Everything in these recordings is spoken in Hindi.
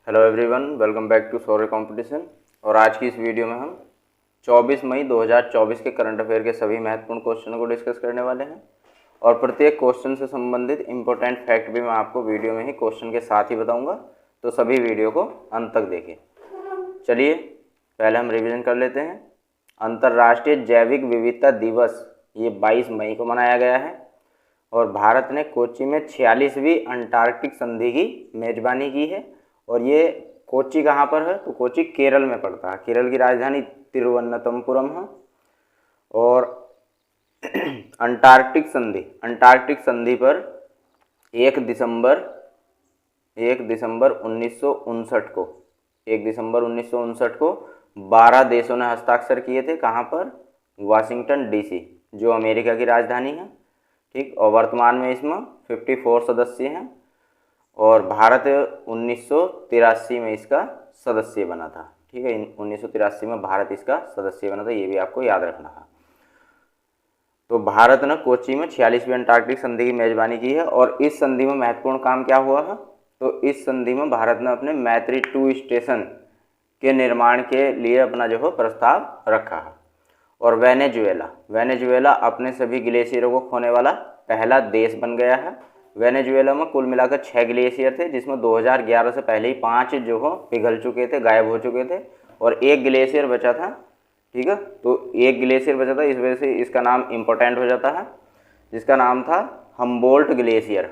Hello everyone, welcome back to Shaurya competition. और आज की इस वीडियो में हम 24 मई 2024 के करंट अफेयर के सभी महत्वपूर्ण क्वेश्चनों को डिस्कस करने वाले हैं और प्रत्येक क्वेश्चन से संबंधित इंपॉर्टेंट फैक्ट भी मैं आपको वीडियो में ही क्वेश्चन के साथ ही बताऊंगा, तो सभी वीडियो को अंत तक देखें। चलिए पहले हम रिवीजन कर लेते हैं। अंतर्राष्ट्रीय जैविक विविधता दिवस ये 22 मई को मनाया गया है और भारत ने कोच्चि में 46वीं अंटार्कटिक संधि की मेजबानी की है। और ये कोच्चि कहाँ पर है? तो कोच्चि केरल में पड़ता है। केरल की राजधानी तिरुवनंतपुरम है। और अंटार्कटिक संधि पर 1 दिसंबर 1959 को 12 देशों ने हस्ताक्षर किए थे। कहाँ पर? वाशिंगटन डीसी, जो अमेरिका की राजधानी है। ठीक। और वर्तमान में इसमें 54 सदस्य हैं और भारत 1983 में इसका सदस्य बना था। ठीक है, 1983 में भारत इसका सदस्य बना था, ये भी आपको याद रखना है। तो भारत ने कोच्चि में 46वीं अंटार्कटिक संधि की मेजबानी की है। और इस संधि में महत्वपूर्ण काम क्या हुआ है? तो इस संधि में भारत ने अपने मैत्री 2 स्टेशन के निर्माण के लिए अपना जो है प्रस्ताव रखा है। और वेनेजुएला अपने सभी ग्लेशियरों को खोने वाला पहला देश बन गया है। वेनेजुएला में कुल मिलाकर 6 ग्लेशियर थे, जिसमें 2011 से पहले ही 5 जो हो पिघल चुके थे, गायब हो चुके थे और 1 ग्लेशियर बचा था। ठीक है, तो 1 ग्लेशियर बचा था, इस वजह से इसका नाम इम्पोर्टेंट हो जाता है, जिसका नाम था हम्बोल्ट ग्लेशियर।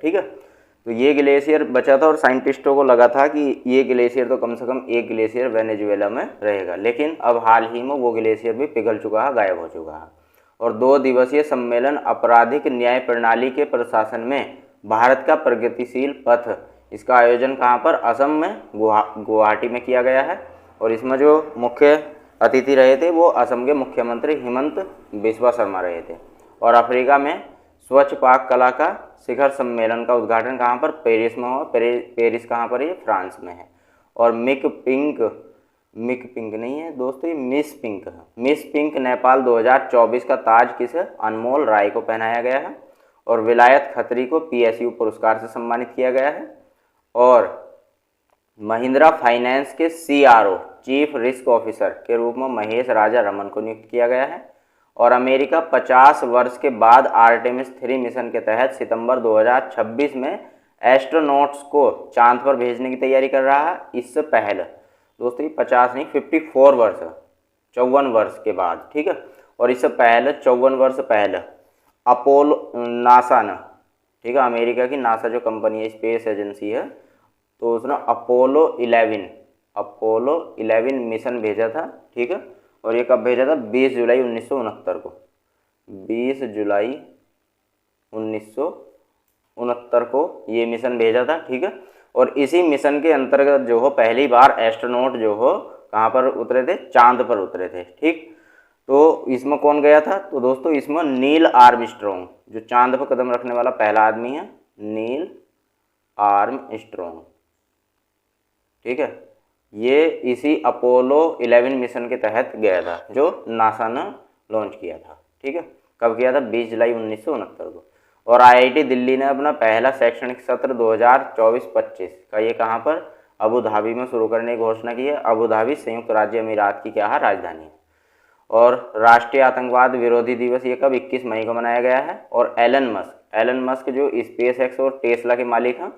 ठीक है, तो ये ग्लेशियर बचा था और साइंटिस्टों को लगा था कि ये ग्लेशियर तो कम से कम 1 ग्लेशियर वेनेजुएला में रहेगा, लेकिन अब हाल ही में वो ग्लेशियर भी पिघल चुका है, गायब हो चुका है। और 2 दिवसीय सम्मेलन आपराधिक न्याय प्रणाली के प्रशासन में भारत का प्रगतिशील पथ, इसका आयोजन कहाँ पर? असम में गुवाहाटी में किया गया है। और इसमें जो मुख्य अतिथि रहे थे वो असम के मुख्यमंत्री हिमंत बिस्वा शर्मा रहे थे। और अफ्रीका में स्वच्छ पाक कला का शिखर सम्मेलन का उद्घाटन कहाँ पर? पेरिस में हुआ। पेरिस कहाँ पर? ये फ्रांस में है। और मिक पिंक नहीं है दोस्तों, ये मिस पिंक है। मिस पिंक नेपाल 2024 का ताज किसे? अनमोल राय को पहनाया गया है। और विलायत खत्री को PSU पुरस्कार से सम्मानित किया गया है। और महिंद्रा फाइनेंस के CRO चीफ रिस्क ऑफिसर के रूप में महेश राजा रमन को नियुक्त किया गया है। और अमेरिका 50 वर्ष के बाद आर्टेमिस 3 मिशन के तहत सितंबर 2026 में एस्ट्रोनॉट्स को चांद पर भेजने की तैयारी कर रहा है। इससे पहले दोस्तों ये 50 नहीं 54 वर्ष, 54 वर्ष के बाद। ठीक है, और इससे पहले 54 वर्ष पहले अपोलो नासा ने, ठीक है, अमेरिका की नासा जो कंपनी है, स्पेस एजेंसी है, तो उसने अपोलो 11 मिशन भेजा था। ठीक है, और ये कब भेजा था? 20 जुलाई 1969 को। 20 जुलाई 1969 को ये मिशन भेजा था। ठीक है, और इसी मिशन के अंतर्गत जो हो पहली बार एस्ट्रोनॉट जो हो कहाँ पर उतरे थे? चांद पर उतरे थे। ठीक, तो इसमें कौन गया था? तो दोस्तों इसमें नील आर्मस्ट्रॉन्ग, जो चांद पर कदम रखने वाला पहला आदमी है, नील आर्मस्ट्रॉन्ग। ठीक है, ये इसी अपोलो 11 मिशन के तहत गया था, जो नासा ने लॉन्च किया था। ठीक है, कब किया था? 20 जुलाई 1969 को। और IIT दिल्ली ने अपना पहला शैक्षणिक सत्र 2024-25 का ये कहाँ पर? अबू धाबी में शुरू करने की घोषणा की है। अबू धाबी संयुक्त राज्य अमीरात की क्या है? राजधानी है। और राष्ट्रीय आतंकवाद विरोधी दिवस ये कब? 21 मई को मनाया गया है। और एलन मस्क जो SpaceX और टेस्ला के मालिक हैं,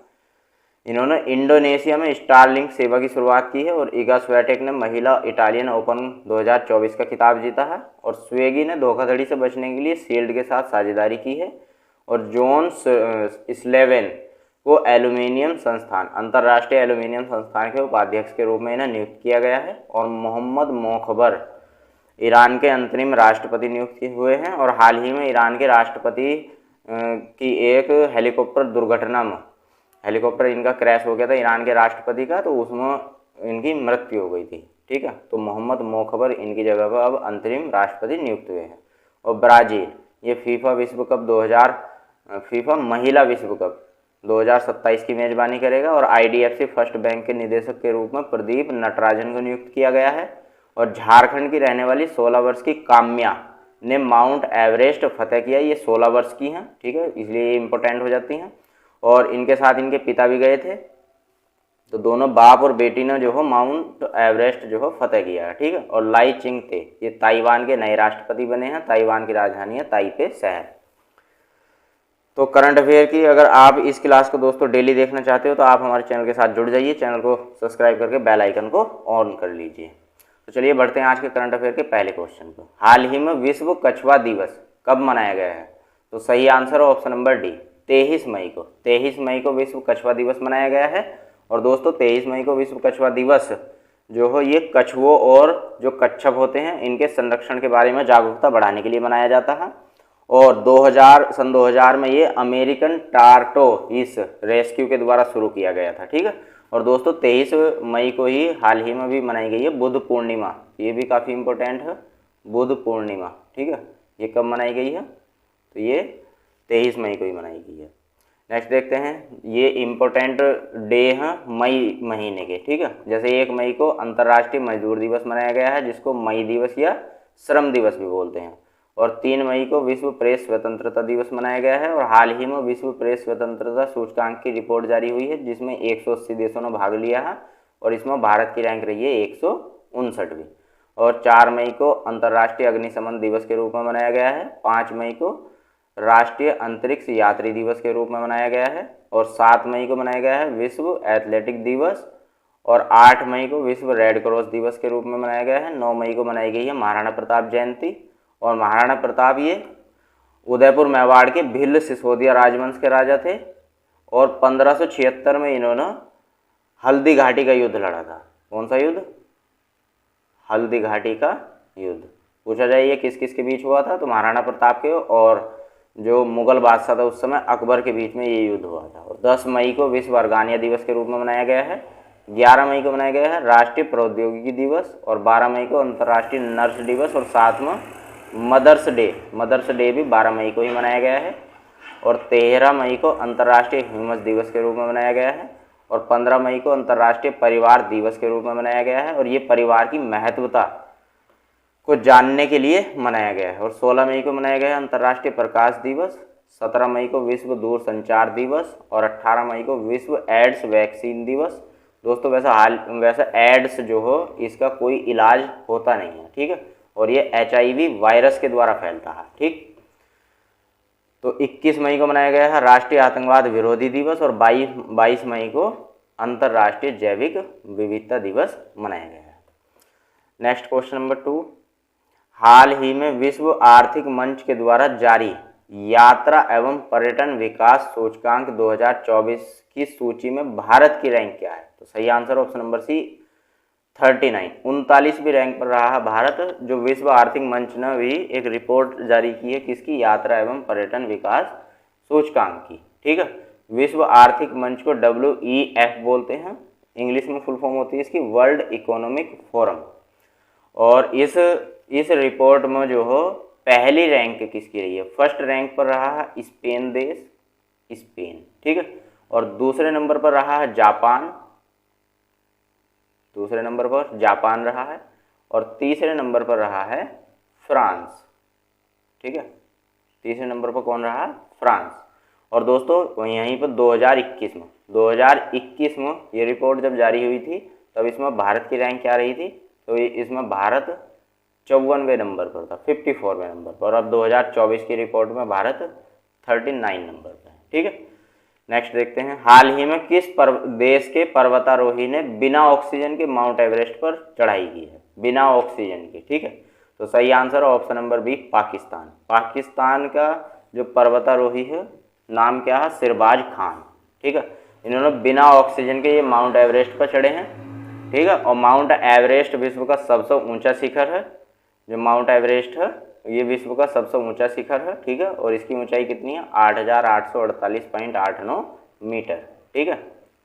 इन्होंने इंडोनेशिया में स्टारलिंक सेवा की शुरुआत की है। और इगा स्वीटेक ने महिला इटालियन ओपन 2024 का खिताब जीता है। और स्वेगी ने धोखाधड़ी से बचने के लिए शील्ड के साथ साझेदारी की है। और जॉन स्लेवन को अंतर्राष्ट्रीय एल्यूमिनियम संस्थान के उपाध्यक्ष के रूप में इन्हें नियुक्त किया गया है। और मोहम्मद मोखबर ईरान के अंतरिम राष्ट्रपति नियुक्त हुए हैं। और हाल ही में ईरान के राष्ट्रपति की एक हेलीकॉप्टर दुर्घटना में हेलीकॉप्टर इनका क्रैश हो गया था, ईरान के राष्ट्रपति का, तो उसमें इनकी मृत्यु हो गई थी। ठीक है, तो मोहम्मद मोखबर इनकी जगह पर अब अंतरिम राष्ट्रपति नियुक्त हुए हैं। और ब्राज़ील ये फीफा महिला विश्व कप 2027 की मेजबानी करेगा। और IDFC फर्स्ट बैंक के निदेशक के रूप में प्रदीप नटराजन को नियुक्त किया गया है। और झारखंड की रहने वाली 16 वर्ष की काम्या ने माउंट एवरेस्ट फतेह किया। ये 16 वर्ष की हैं। ठीक है, इसलिए ये इंपॉर्टेंट हो जाती हैं। और इनके साथ इनके पिता भी गए थे। तो दोनों बाप और बेटी ने जो हो माउंट एवरेस्ट जो हो फतेह किया है, ठीक है। और लाई चिंगते ये ताइवान के नए राष्ट्रपति बने हैं। ताइवान की राजधानी है ताइपे शहर। तो करंट अफेयर की अगर आप इस क्लास को दोस्तों डेली देखना चाहते हो तो आप हमारे चैनल के साथ जुड़ जाइए, चैनल को सब्सक्राइब करके बेल आइकन को ऑन कर लीजिए। तो चलिए बढ़ते हैं आज के करंट अफेयर के पहले क्वेश्चन पर। हाल ही में विश्व कछुआ दिवस कब मनाया गया है? तो सही आंसर ऑप्शन नंबर डी, 23 मई को। 23 मई को विश्व कछुआ दिवस मनाया गया है। और दोस्तों 23 मई को विश्व कछुआ दिवस जो हो ये कछुओं और जो कच्छप होते हैं इनके संरक्षण के बारे में जागरूकता बढ़ाने के लिए मनाया जाता है। और 2000 में ये अमेरिकन टार्टोइस रेस्क्यू के द्वारा शुरू किया गया था, ठीक है। और दोस्तों 23 मई को ही हाल ही में भी मनाई गई है बुद्ध पूर्णिमा। ये भी काफ़ी इम्पोर्टेंट है, बुद्ध पूर्णिमा, ठीक है। ये कब मनाई गई है? तो ये 23 मई को ही मनाई गई है। नेक्स्ट देखते हैं, ये इम्पोर्टेंट डे हैं मई महीने के, ठीक है। जैसे 1 मई को अंतर्राष्ट्रीय मजदूर दिवस मनाया गया है, जिसको मई दिवस या श्रम दिवस भी बोलते हैं। और 3 मई को विश्व प्रेस स्वतंत्रता दिवस मनाया गया है। और हाल ही में विश्व प्रेस स्वतंत्रता सूचकांक की रिपोर्ट जारी हुई है, जिसमें 180 देशों ने भाग लिया है और इसमें भारत की रैंक रही है 159वीं। और 4 मई को अंतर्राष्ट्रीय अग्निशमन दिवस के रूप में मनाया गया है। 5 मई को राष्ट्रीय अंतरिक्ष यात्री दिवस के रूप में मनाया गया है। और 7 मई को मनाया गया है विश्व एथलेटिक दिवस। और 8 मई को विश्व रेड क्रॉस दिवस के रूप में मनाया गया है। 9 मई को मनाई गई है महाराणा प्रताप जयंती। और महाराणा प्रताप ये उदयपुर मेवाड़ के भिल्ल सिसोदिया राजवंश के राजा थे। और 1576 में इन्होंने हल्दी घाटी का युद्ध लड़ा था। कौन सा युद्ध? हल्दी घाटी का युद्ध। पूछा जाए ये किस किस के बीच हुआ था? तो महाराणा प्रताप के और जो मुगल बादशाह था उस समय अकबर के बीच में ये युद्ध हुआ था। और 10 मई को विश्व अर्गानिया दिवस के रूप में मनाया गया है। 11 मई को मनाया गया है राष्ट्रीय प्रौद्योगिकी दिवस। और 12 मई को अंतर्राष्ट्रीय नर्स दिवस। और 7 में मदर्स डे भी 12 मई को ही मनाया गया है। और 13 मई को अंतर्राष्ट्रीय ह्यूमस दिवस के रूप में मनाया गया है। और 15 मई को अंतर्राष्ट्रीय परिवार दिवस के रूप में मनाया गया है। और ये परिवार की महत्वता को जानने के लिए मनाया गया है। और 16 मई को मनाया गया है अंतर्राष्ट्रीय प्रकाश दिवस। 17 मई को विश्व दूरसंचार दिवस। और 18 मई को विश्व एड्स वैक्सीन दिवस। दोस्तों वैसे एड्स जो हो इसका कोई इलाज होता नहीं है, ठीक है। और ये HIV वायरस के द्वारा फैलता है, ठीक। तो 21 मई को मनाया गया है राष्ट्रीय आतंकवाद विरोधी दिवस। और 22 मई को अंतर्राष्ट्रीय जैविक विविधता दिवस मनाया गया है। नेक्स्ट क्वेश्चन नंबर 2, हाल ही में विश्व आर्थिक मंच के द्वारा जारी यात्रा एवं पर्यटन विकास सूचकांक 2024 की सूची में भारत की रैंक क्या है? तो सही आंसर ऑप्शन नंबर सी 39वीं रैंक पर रहा है भारत। जो विश्व आर्थिक मंच ने भी एक रिपोर्ट जारी की है, किसकी? यात्रा एवं पर्यटन विकास सूचकांक की, ठीक है। विश्व आर्थिक मंच को WEF बोलते हैं, इंग्लिश में फुल फॉर्म होती है इसकी वर्ल्ड इकोनॉमिक फोरम। और इस रिपोर्ट में जो हो पहली रैंक किसकी रही है? फर्स्ट रैंक पर रहा है स्पेन देश, स्पेन, ठीक है। और दूसरे नंबर पर रहा है जापान, दूसरे नंबर पर जापान रहा है। और तीसरे नंबर पर रहा है फ्रांस, ठीक है। तीसरे नंबर पर कौन रहा? फ्रांस। और दोस्तों यहीं पर 2021 में ये रिपोर्ट जब जारी हुई थी तब इसमें भारत की रैंक क्या रही थी? तो इसमें भारत 54वें नंबर पर था, 54वें नंबर पर। अब 2024 की रिपोर्ट में भारत 39 नंबर पर है, ठीक है। नेक्स्ट देखते हैं, हाल ही में किस देश के पर्वतारोही ने बिना ऑक्सीजन के माउंट एवरेस्ट पर चढ़ाई की है? बिना ऑक्सीजन के, ठीक है। तो सही answer option number B Pakistan. Pakistan का जो पर्वतारोही है नाम क्या है? सिरबाज खान, ठीक है। इन्होंने बिना ऑक्सीजन के ये माउंट एवरेस्ट पर चढ़े हैं, ठीक है। और माउंट एवरेस्ट विश्व का सबसे ऊंचा शिखर है। जो माउंट एवरेस्ट है ये विश्व का सबसे ऊंचा शिखर है, ठीक है। और इसकी ऊंचाई कितनी है? 8848.89 मीटर, ठीक है,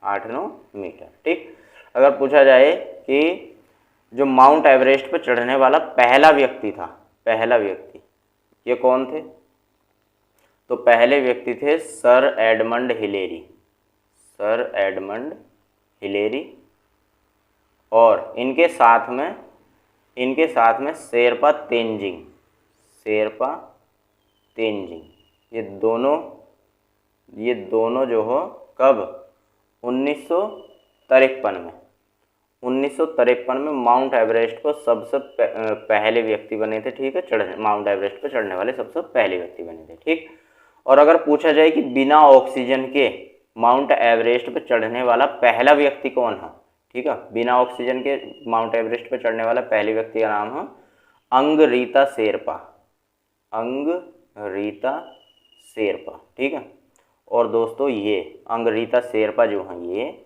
89 मीटर, ठीक। अगर पूछा जाए कि जो माउंट एवरेस्ट पर चढ़ने वाला पहला व्यक्ति था, पहला व्यक्ति, ये कौन थे? तो पहले व्यक्ति थे sir Edmund Hillary, sir Edmund Hillary. और इनके साथ में शेरपा तेंजिंग, शेरपा तेंजिंग, ये दोनों जो हो कब? में 1953 में माउंट एवरेस्ट पर सबसे पहले व्यक्ति बने थे, ठीक है, चढ़ने, माउंट एवरेस्ट पर चढ़ने वाले सबसे पहले व्यक्ति बने थे, ठीक। और अगर पूछा जाए कि बिना ऑक्सीजन के माउंट एवरेस्ट पर चढ़ने वाला पहला व्यक्ति कौन है, ठीक है, बिना ऑक्सीजन के माउंट एवरेस्ट पर चढ़ने वाला पहले व्यक्ति का नाम है अंगरीता शेरपा, अंगरीता शेरपा, ठीक है। और दोस्तों ये अंगरीता शेरपा जो हैं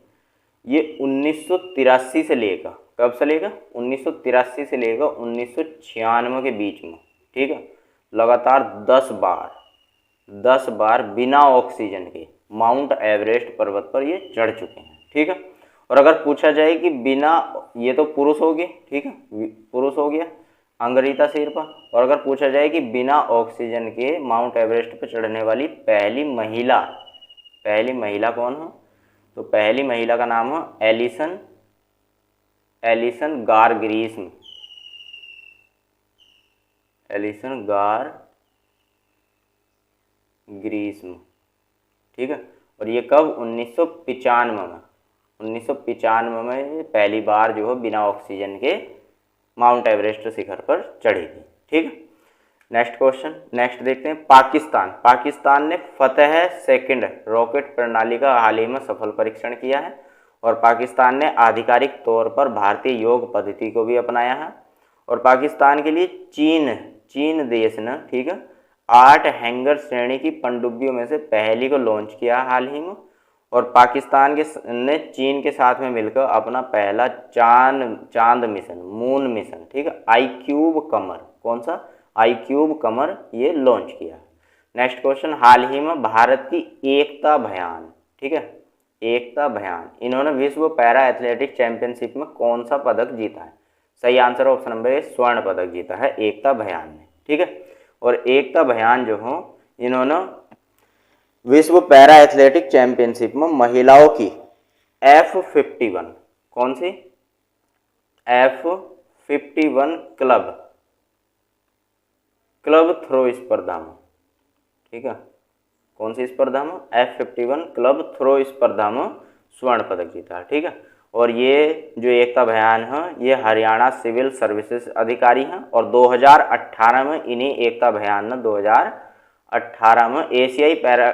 ये 1983 से लेकर, कब से लेकर 1983 से लेकर 1996 के बीच में, ठीक है, लगातार 10 बार बिना ऑक्सीजन के माउंट एवरेस्ट पर्वत पर ये चढ़ चुके हैं, ठीक है। और अगर पूछा जाए कि बिना, ये तो पुरुष हो गए, ठीक है, पुरुष हो गया अंगरीता शेरपा। और अगर पूछा जाए कि बिना ऑक्सीजन के माउंट एवरेस्ट पर चढ़ने वाली पहली महिला कौन है, तो पहली महिला का नाम है एलिसन गार ग्रीस्म, एलिसन गार ग्रीस्म, ठीक है। और ये कब 1995 में पहली बार जो है बिना ऑक्सीजन के माउंट एवरेस्ट शिखर पर चढ़ी थी, ठीक है। नेक्स्ट क्वेश्चन, नेक्स्ट देखते हैं। पाकिस्तान ने फतेह सेकंड रॉकेट प्रणाली का हाल ही में सफल परीक्षण किया है और पाकिस्तान ने आधिकारिक तौर पर भारतीय योग पद्धति को भी अपनाया है। और पाकिस्तान के लिए चीन देश ने, ठीक है, 8 हैंगर श्रेणी की पनडुब्बियों में से पहली को लॉन्च किया हाल ही में। और पाकिस्तान ने चीन के साथ में मिलकर अपना पहला चांद मिशन, मून मिशन, ठीक है, iCube कमर, कौन सा iCube कमर, ये लॉन्च किया। नेक्स्ट क्वेश्चन, हाल ही में भारत की एकता भयान, ठीक है, एकता भयान, इन्होंने विश्व पैरा एथलेटिक चैंपियनशिप में कौन सा पदक जीता है? सही आंसर ऑप्शन नंबर ए, स्वर्ण पदक जीता है एकता भयान ने, ठीक है। और एकता भयान जो हो, इन्होंने विश्व पैरा एथलेटिक चैंपियनशिप में महिलाओं की F51, कौन सी F51 क्लब थ्रो स्पर्धा में, ठीक है, कौन सी स्पर्धा में, F51 क्लब थ्रो स्पर्धा में स्वर्ण पदक जीता, ठीक है। और ये जो एकता भयान है ये हरियाणा सिविल सर्विसेज अधिकारी हैं और 2018 में इन्हीं एकता भयान ने 2018 में एशियाई पैरा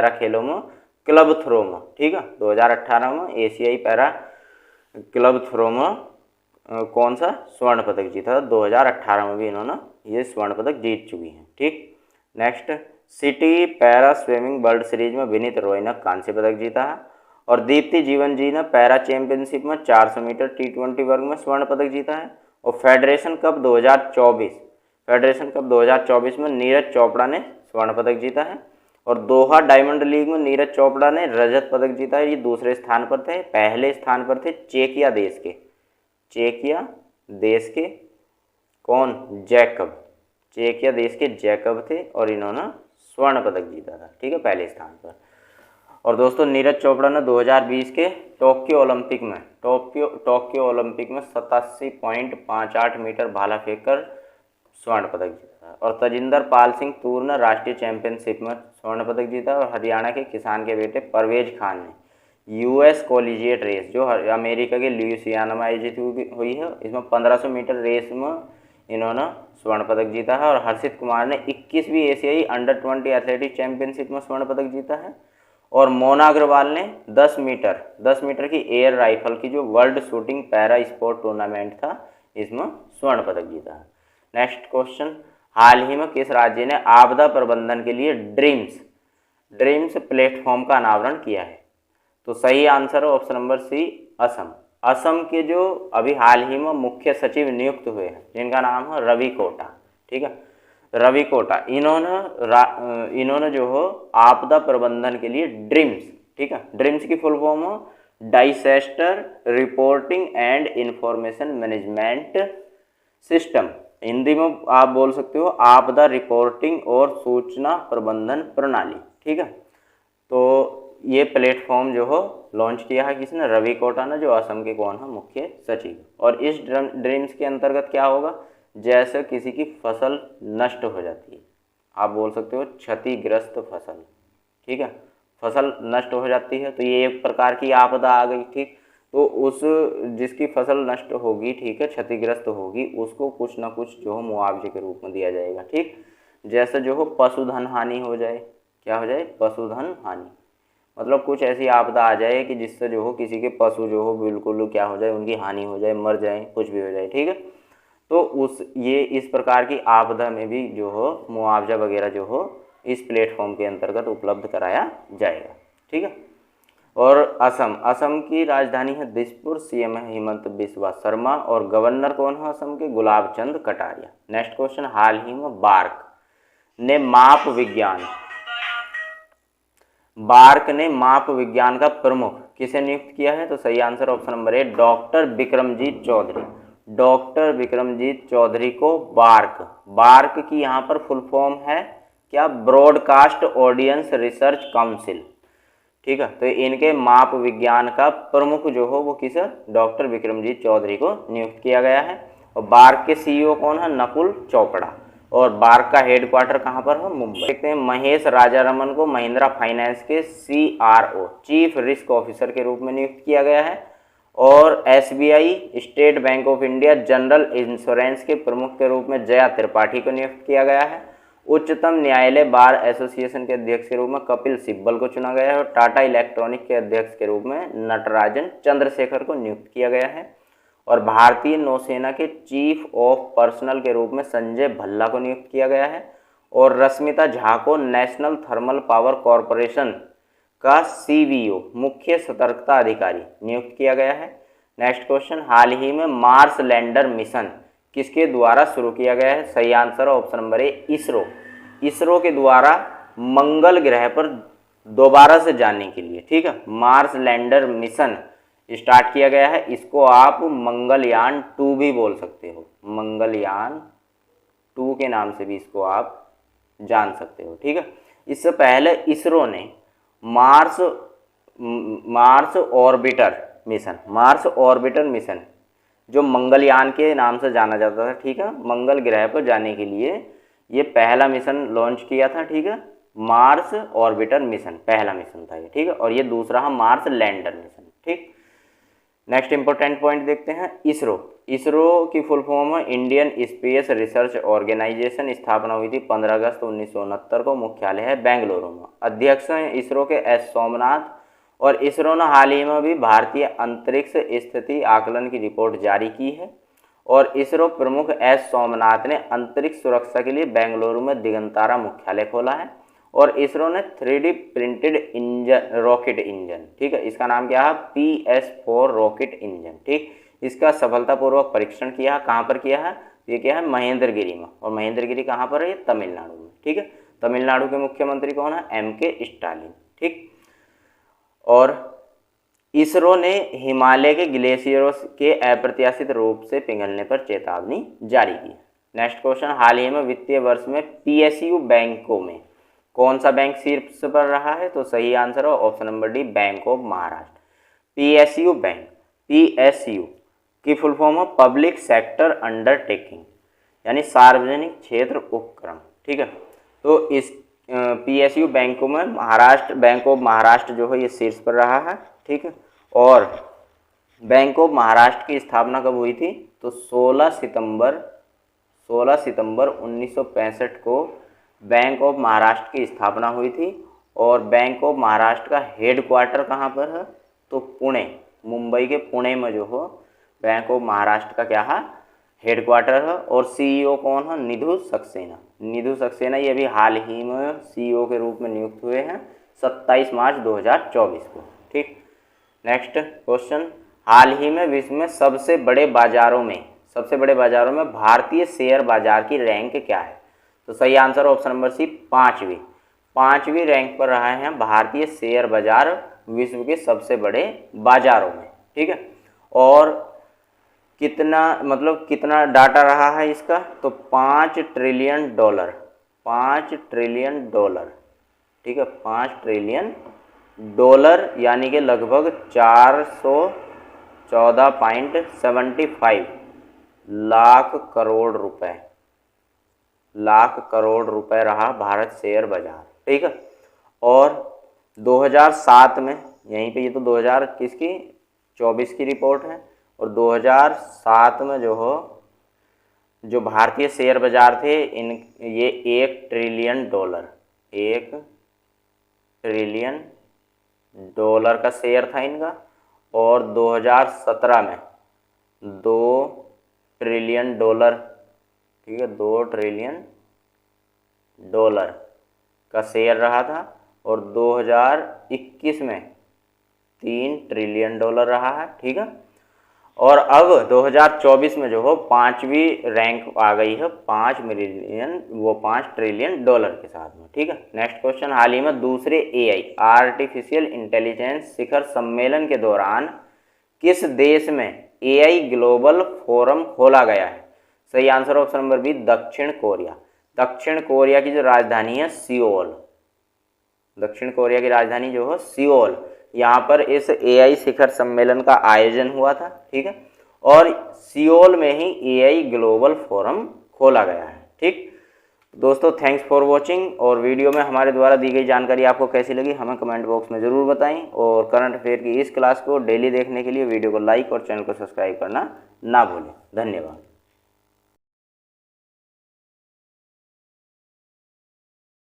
खेलों में क्लब थ्रो में, ठीक है, 2018 में एशियाई पैरा क्लब थ्रो में कौन सा स्वर्ण पदक जीता था। 2018 में भी इन्होंने ये स्वर्ण पदक जीत चुकी हैं, ठीक। Next, city para swimming world series में विनीत रॉय ने कांस्य पदक जीता है और दीप्ति जीवन जी ने पैरा चैंपियनशिप में 400 मीटर T20 वर्ग में स्वर्ण पदक जीता है। और फेडरेशन कप 2024 में नीरज चोपड़ा ने स्वर्ण पदक जीता है और दोहा डायमंड लीग में नीरज चोपड़ा ने रजत पदक जीता है। ये दूसरे स्थान पर थे, पहले स्थान पर थे चेकिया देश के कौन, चेकिया देश के जैकब थे और इन्होंने स्वर्ण पदक जीता था, ठीक है, पहले स्थान पर। और दोस्तों नीरज चोपड़ा ने 2020 के टोक्यो ओलंपिक में 87.58 मीटर भाला फेंककर स्वर्ण पदक जीता था। और तजिंदर पाल सिंह तूर ने राष्ट्रीय चैंपियनशिप में स्वर्ण पदक जीता और हरियाणा के किसान के बेटे परवेज खान ने US कॉलेजिएट रेस जो अमेरिका के लुइसियाना में आयोजित हुई है, इसमें 1500 मीटर रेस में इन्होंने स्वर्ण पदक जीता है। और हर्षित कुमार ने 21वीं एशियाई अंडर-20 एथलेटिक चैंपियनशिप में स्वर्ण पदक जीता है। और मोना अग्रवाल ने 10 मीटर की एयर राइफल की जो world shooting para sport tournament था इसमें स्वर्ण पदक जीता है। नेक्स्ट क्वेश्चन, हाल ही में किस राज्य ने आपदा प्रबंधन के लिए ड्रीम्स प्लेटफॉर्म का अनावरण किया है? तो सही आंसर है ऑप्शन नंबर सी, असम के जो अभी हाल ही में मुख्य सचिव नियुक्त हुए हैं जिनका नाम है रवि कोटा, ठीक है, रवि कोटा, इन्होंने जो हो आपदा प्रबंधन के लिए ड्रीम्स, ठीक है, ड्रीम्स की फुल फॉर्म हो disaster reporting and information management system, Hindi में आप बोल सकते हो आपदा रिपोर्टिंग और सूचना प्रबंधन प्रणाली, ठीक है। तो ये प्लेटफॉर्म जो हो लॉन्च किया है किसने, रवि कोटा ने, जो असम के कौन है मुख्य सचिव। और इस ड्रीम्स के अंतर्गत क्या होगा, जैसे किसी की फसल नष्ट हो जाती है, आप बोल सकते हो क्षतिग्रस्त फसल, ठीक है, फसल नष्ट हो जाती है, तो ये एक प्रकार की आपदा आ गई। ठीक, तो उस जिसकी फसल नष्ट होगी, ठीक है, क्षतिग्रस्त होगी, उसको कुछ ना कुछ जो हो मुआवजे के रूप में दिया जाएगा। ठीक, जैसे जो हो पशुधन हानि हो जाए, क्या हो जाए, पशुधन हानि, मतलब कुछ ऐसी आपदा आ जाए कि जिससे जो हो किसी के पशु जो हो बिल्कुल क्या हो जाए, उनकी हानि हो जाए, मर जाए, कुछ भी हो जाए। ठीक है, तो ये इस प्रकार की आपदा में भी जो हो मुआवजा वगैरह जो हो इस प्लेटफॉर्म के अंतर्गत उपलब्ध कराया जाएगा। ठीक है, और असम की राजधानी है दिसपुर, सीएम है हिमंत बिस्वा शर्मा, और गवर्नर कौन है असम के, गुलाब चंद कटारिया। नेक्स्ट क्वेश्चन, हाल ही में बार्क ने माप विज्ञान का प्रमुख किसे नियुक्त किया है? तो सही answer option number A, doctor Vikramjit Chaudhary. Doctor Vikramjit Chaudhary को बार्क की यहाँ पर फुल फॉर्म है क्या, ब्रॉडकास्ट ऑडियंस रिसर्च काउंसिल। ठीक है, तो इनके माप विज्ञान का प्रमुख जो हो वो किस, डॉक्टर विक्रमजीत चौधरी को नियुक्त किया गया है। और बार्क के सीईओ कौन है, नकुल चोपड़ा। और बार्क का हेडक्वार्टर कहाँ पर है, मुंबई। देखते हैं, महेश राजारमन को महिंद्रा फाइनेंस के CRO, चीफ रिस्क ऑफिसर के रूप में नियुक्त किया गया है। और SBI, state bank of India general insurance के प्रमुख के रूप में जया त्रिपाठी को नियुक्त किया गया है। उच्चतम न्यायालय बार एसोसिएशन के अध्यक्ष के रूप में कपिल सिब्बल को चुना गया है। और टाटा इलेक्ट्रॉनिक के अध्यक्ष के रूप में नटराजन चंद्रशेखर को नियुक्त किया गया है। और भारतीय नौसेना के चीफ ऑफ पर्सनल के रूप में संजय भल्ला को नियुक्त किया गया है। और रश्मिता झा को नेशनल थर्मल पावर कॉरपोरेशन का CVO, मुख्य सतर्कता अधिकारी, नियुक्त किया गया है। नेक्स्ट क्वेश्चन, हाल ही में मार्स लैंडर मिशन किसके द्वारा शुरू किया गया है? सही आंसर ऑप्शन नंबर ए, इसरो के द्वारा मंगल ग्रह पर दोबारा से जाने के लिए। ठीक है, मार्स लैंडर मिशन स्टार्ट किया गया है। इसको आप मंगलयान 2 भी बोल सकते हो, मंगलयान 2 के नाम से भी इसको आप जान सकते हो। ठीक है, इससे पहले इसरो ने मार्स ऑर्बिटर मिशन जो मंगलयान के नाम से जाना जाता था, ठीक है, मंगल ग्रह पर जाने के लिए ये पहला मिशन लॉन्च किया था। ठीक है, मार्स ऑर्बिटर मिशन पहला मिशन था ये। ठीक है, और ये दूसरा है मार्स लैंडर मिशन। ठीक, नेक्स्ट इंपॉर्टेंट पॉइंट देखते हैं, इसरो की फुल फॉर्म है इंडियन स्पेस रिसर्च ऑर्गेनाइजेशन। स्थापना हुई थी 15 अगस्त 1969 को। मुख्यालय है बेंगलुरु में। अध्यक्ष हैं इसरो के S सोमनाथ। और इसरो ने हाल ही में भी भारतीय अंतरिक्ष स्थिति आकलन की रिपोर्ट जारी की है। और इसरो प्रमुख S सोमनाथ ने अंतरिक्ष सुरक्षा के लिए बेंगलुरु में दिगंतारा मुख्यालय खोला है। और इसरो ने 3D प्रिंटेड रॉकेट इंजन, ठीक है, इसका नाम क्या है, PS4 रॉकेट इंजन। ठीक, इसका सफलतापूर्वक परीक्षण किया। कहाँ पर किया है, ये क्या है, महेंद्रगिरी में। और महेंद्रगिरी कहाँ पर है, ये तमिलनाडु में। ठीक है, तमिलनाडु के मुख्यमंत्री कौन है, MK स्टालिन। ठीक, और इसरो ने हिमालय के ग्लेशियरों के अप्रत्याशित रूप से पिघलने पर चेतावनी जारी की। नेक्स्ट क्वेश्चन, हाल ही में वित्तीय वर्ष में PSU बैंकों में कौन सा बैंक शीर्ष पर रहा है? तो सही आंसर हो option number D, bank of Maharashtra. PSU bank, PSU की फुल फॉर्म है पब्लिक सेक्टर अंडरटेकिंग, यानी सार्वजनिक क्षेत्र उपक्रम। ठीक है, तो इस PSU बैंकों में बैंक ऑफ महाराष्ट्र जो है ये शीर्ष पर रहा है। ठीक है, और बैंक ऑफ महाराष्ट्र की स्थापना कब हुई थी? तो 16 सितंबर 1965 को बैंक ऑफ महाराष्ट्र की स्थापना हुई थी। और बैंक ऑफ महाराष्ट्र का हेडक्वार्टर कहाँ पर है? तो पुणे, मुंबई के पुणे में जो हो बैंक ऑफ महाराष्ट्र का क्या है, हेडक्वार्टर है। और CEO कौन है? निधु सक्सेना ये भी हाल ही में CEO के रूप में नियुक्त हुए हैं 27 मार्च 2024 को। ठीक, नेक्स्ट क्वेश्चन, हाल ही में विश्व में सबसे बड़े बाजारों में भारतीय शेयर बाजार की रैंक क्या है? तो सही आंसर ऑप्शन नंबर सी, पांचवी रैंक पर रहे हैं भारतीय शेयर बाजार विश्व के सबसे बड़े बाजारों में। ठीक है, और कितना डाटा रहा है इसका? तो $5 ट्रिलियन। ठीक है, $5 ट्रिलियन, यानी कि लगभग 414.75 लाख करोड़ रुपए रहा भारत शेयर बाजार। ठीक है, और 2007 में, यहीं पे ये तो 2000 किसकी 24 की रिपोर्ट है, और 2007 में जो भारतीय शेयर बाजार थे इन ये $1 ट्रिलियन, $1 ट्रिलियन का शेयर था इनका। और 2017 में $2 ट्रिलियन, ठीक है, $2 ट्रिलियन का शेयर रहा था। और 2021 में $3 ट्रिलियन रहा है, ठीक है। और अब 2024 में 5वीं रैंक आ गई है, 5 ट्रिलियन डॉलर के साथ में, ठीक है। नेक्स्ट क्वेश्चन, हाल ही में दूसरे एआई आर्टिफिशियल इंटेलिजेंस शिखर सम्मेलन के दौरान किस देश में एआई ग्लोबल फोरम खोला गया है? सही आंसर ऑप्शन नंबर बी, दक्षिण कोरिया। दक्षिण कोरिया की जो राजधानी है सियोल, दक्षिण कोरिया की राजधानी है सियोल, यहाँ पर इस एआई शिखर सम्मेलन का आयोजन हुआ था, ठीक है। और सियोल में ही एआई ग्लोबल फोरम खोला गया है, ठीक। दोस्तों थैंक्स फॉर वॉचिंग, और वीडियो में हमारे द्वारा दी गई जानकारी आपको कैसी लगी हमें कमेंट बॉक्स में ज़रूर बताएं। और करंट अफेयर की इस क्लास को डेली देखने के लिए वीडियो को लाइक और चैनल को सब्सक्राइब करना ना भूलें। धन्यवाद।